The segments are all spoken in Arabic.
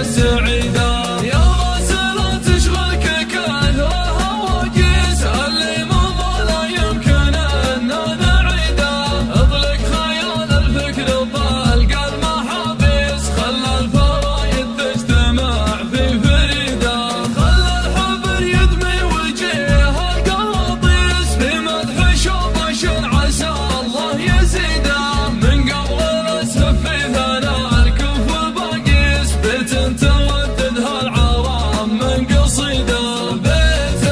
السعيدة. يا راسل تشغلك كثرة هواجس اللي مضى لا يمكن أن نعيده. اطلق خيال الفكر بالقلب محابس، خلى الفرايد تجتمع في فريدة. خلى الحبر يدمي وجيه القراطيس في مدح شوبش عسى الله يزيده. من قبل الاسف في ثناء الكف باقيس، بيت ترددها العرام من قصيده. بيت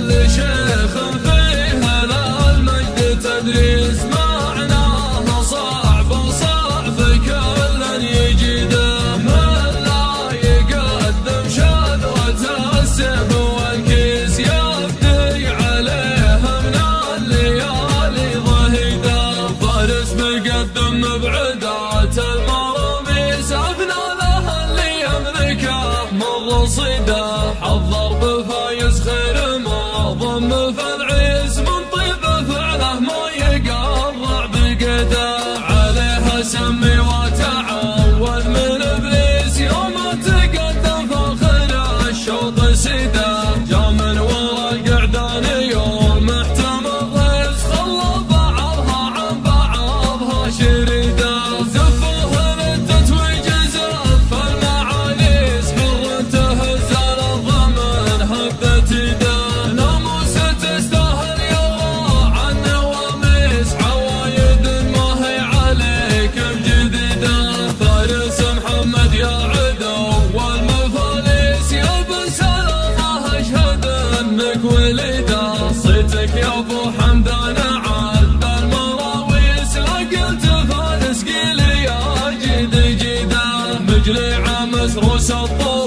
لشيخ فيه لا المجد تدريس، معناه صعب صعب كل يجيده. من لا يقدم شذرة السيف والكيس، يفدي عليه من الليالي ضهيده. فارس مقدم مبعدات المراميس، أفنى له اللي يملكه من رصيده. حضر بفايز خير ما ضم فالعيس، من طيب فعله ما يقرع بقده. عليها سمي وتعود من ابليس، يوم تقدم فالخير الشوط سيده. جا من ورا القعدان يوم محتمل ضيس، خلى بعضها عن بعضها شريده. زفوه للتتويج زف المعاليس، حر تهز الضمن هبت يده. ناموسه تستاهل يرى عن نواميس، عوايد ما هي عليك بجديده. فارس محمد يا عدو والمفاليس، يا ابن سلامه اشهد انك وليده. صيتك يا ابو حمدان عذب المراويس، لا قلت فارس قيل يا جيد جيده. مجلي عمس روس الطول